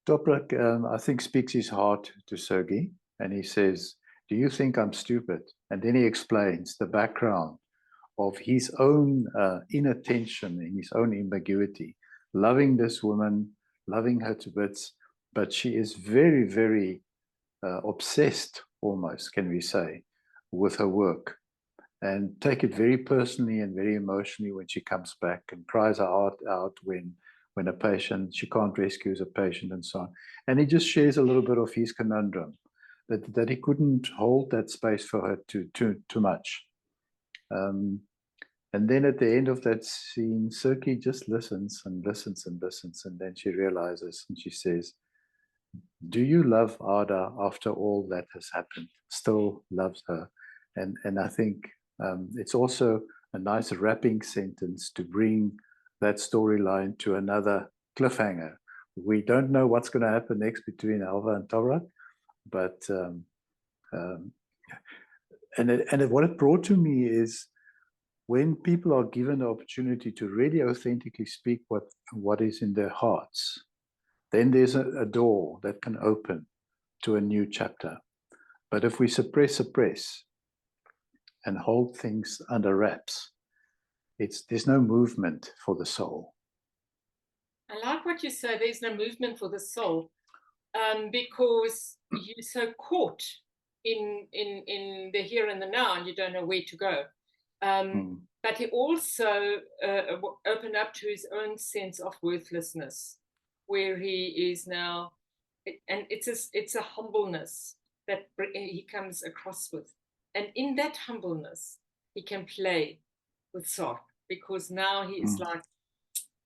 Toprak, I think, speaks his heart to Sergey, and he says, "Do you think I'm stupid?" And then he explains the background of his own inattention and his own ambiguity, loving this woman, loving her to bits, but she is very, very obsessed, almost, can we say, with her work, and take it very personally and very emotionally when she comes back and cries her heart out when a patient, she can't rescue a patient and so on. And he just shares a little bit of his conundrum, that he couldn't hold that space for her too much. And then at the end of that scene, Sergey just listens and listens and listens, and then she realizes and she says, "Do you love Ada after all that has happened?" Still loves her. And I think it's also a nice wrapping sentence to bring that storyline to another cliffhanger. We don't know what's going to happen next between Alva and Toprak, but what it brought to me is when people are given the opportunity to really authentically speak what is in their hearts, then there's a door that can open to a new chapter. But if we suppress and hold things under wraps, there's no movement for the soul. I like what you say, there's no movement for the soul, because you're so caught in the here and the now, and you don't know where to go. But he also opened up to his own sense of worthlessness, where he is now, and it's a humbleness that he comes across with. And in that humbleness, he can play with Sark, because now he is like,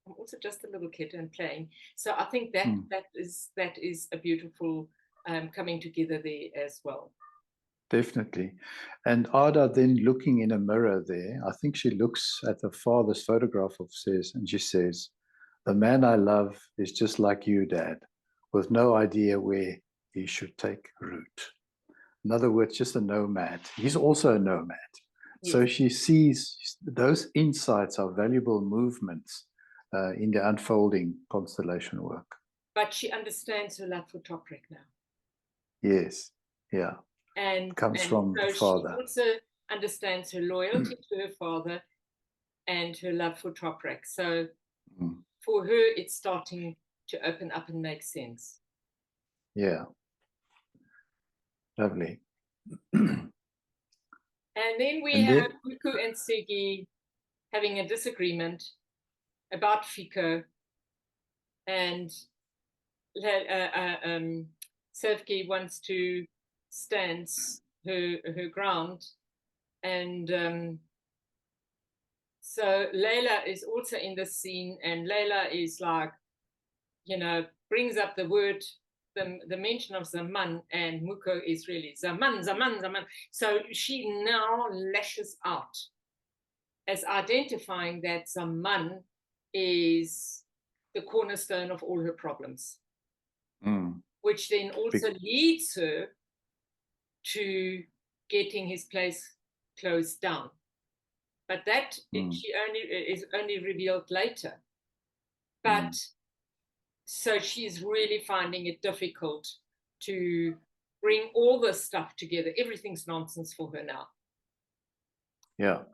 I'm also just a little kid and playing. So I think that is a beautiful coming together there as well. Definitely. And Ada then looking in a mirror there, I think she looks at her father's photograph and she says, "The man I love is just like you, Dad, with no idea where he should take root." In other words, just a nomad. He's also a nomad. Yes. So she sees those insights are valuable movements in the unfolding constellation work. But she understands her love for Toprak now. Yes, yeah. And comes from the father. She also understands her loyalty to her father and her love for Toprak. So for her, it's starting to open up and make sense. Yeah. Lovely. And then we have Muku and Sigi having a disagreement about Fico, and Sevgi wants to stand her ground, and so Layla is also in the scene, and Layla is like, brings up the word, the mention of Zaman, and Muko is really Zaman. So she now lashes out as identifying that Zaman is the cornerstone of all her problems, which then also leads her to getting his place closed down. But that is only revealed later. But so she's really finding it difficult to bring all this stuff together. Everything's nonsense for her now. Yeah.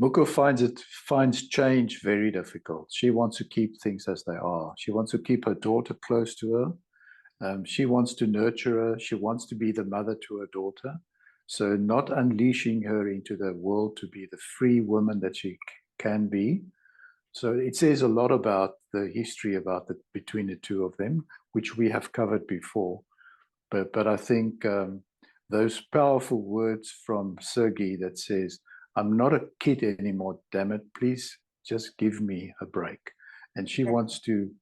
Muko finds change very difficult. She wants to keep things as they are. She wants to keep her daughter close to her. She wants to nurture her. She wants to be the mother to her daughter. So not unleashing her into the world to be the free woman that she can be. So it says a lot about the history between the two of them, which we have covered before. But I think those powerful words from Sergey that says, "I'm not a kid anymore, damn it, please just give me a break." And she wants to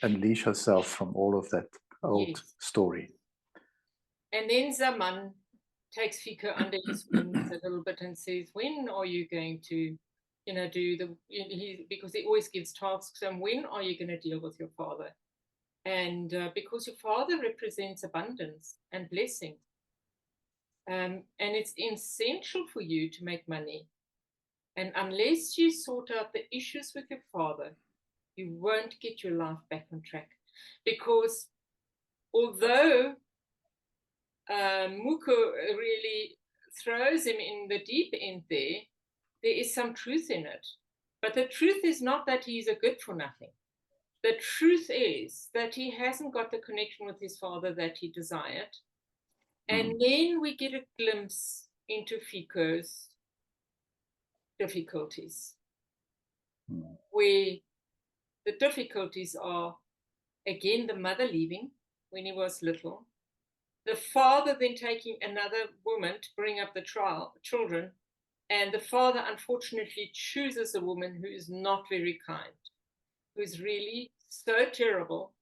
unleash herself from all of that old story. And then Zaman takes Fico under his wings a little bit and says, "When are you going to, because he always gives tasks, and when are you going to deal with your father?" And because your father represents abundance and blessing. And it's essential for you to make money. And unless you sort out the issues with your father, you won't get your life back on track. Because although Muko really throws him in the deep end there is some truth in it. But the truth is not that he's a good for nothing. The truth is that he hasn't got the connection with his father that he desired. And then we get a glimpse into Fico's difficulties, where the difficulties are, again, the mother leaving when he was little, the father then taking another woman to bring up the children, and the father unfortunately chooses a woman who is not very kind, who is really so terrible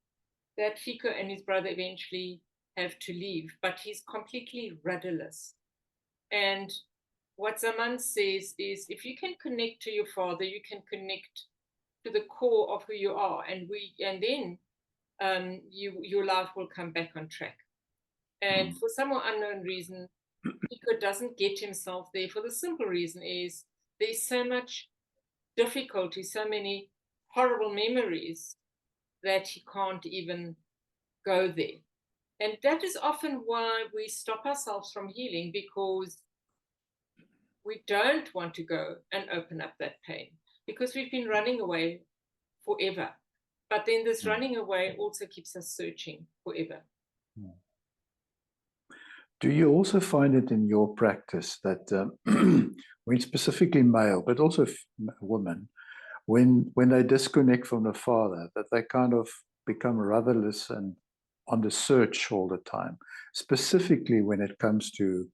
that Fico and his brother eventually have to leave, but he's completely rudderless. And what Zaman says is, if you can connect to your father, you can connect to the core of who you are, and then your life will come back on track. And for some unknown reason, Fico doesn't get himself there, for the simple reason is there's so much difficulty, so many horrible memories that he can't even go there. And that is often why we stop ourselves from healing, because we don't want to go and open up that pain, because we've been running away forever. But then this running away also keeps us searching forever. Do you also find it in your practice that when specifically male, but also women, when they disconnect from the father, that they kind of become rudderless and on the search all the time, specifically when it comes to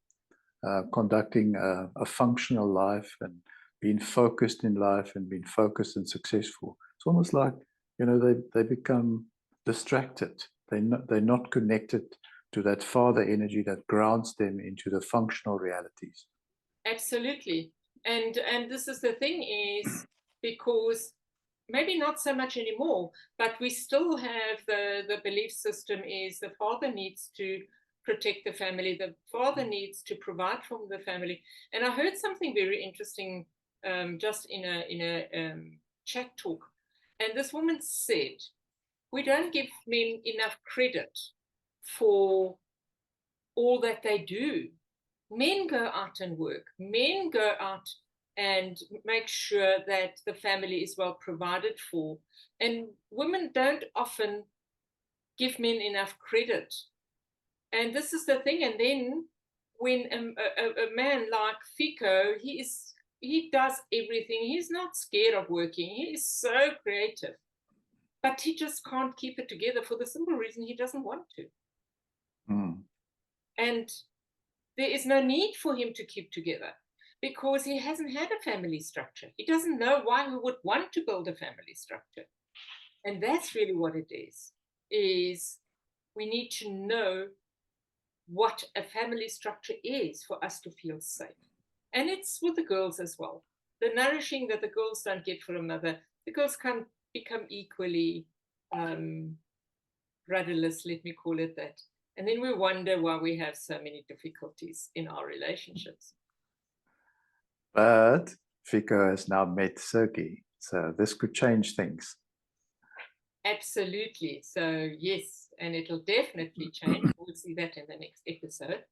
conducting a functional life and being focused in life and being focused and successful? It's almost like, they become distracted. They're not connected to that father energy that grounds them into the functional realities. Absolutely. And this is the thing, is because maybe not so much anymore, but we still have the belief system is the father needs to protect the family, the father needs to provide for the family. And I heard something very interesting just in a chat talk, and this woman said, we don't give men enough credit for all that they do. Men go out and work. Men go out and make sure that the family is well provided for. And women don't often give men enough credit. And this is the thing. And then when a man like Fico, he does everything. He's not scared of working. He is so creative. But he just can't keep it together for the simple reason he doesn't want to. And there is no need for him to keep together, because he hasn't had a family structure. He doesn't know why we would want to build a family structure. And that's really what it is we need to know what a family structure is for us to feel safe. And it's with the girls as well. The nourishing that the girls don't get from a mother, the girls can become equally rudderless, let me call it that. And then we wonder why we have so many difficulties in our relationships. But Fico has now met Sergey, so this could change things. Absolutely. So yes, and it'll definitely change. We'll see that in the next episode.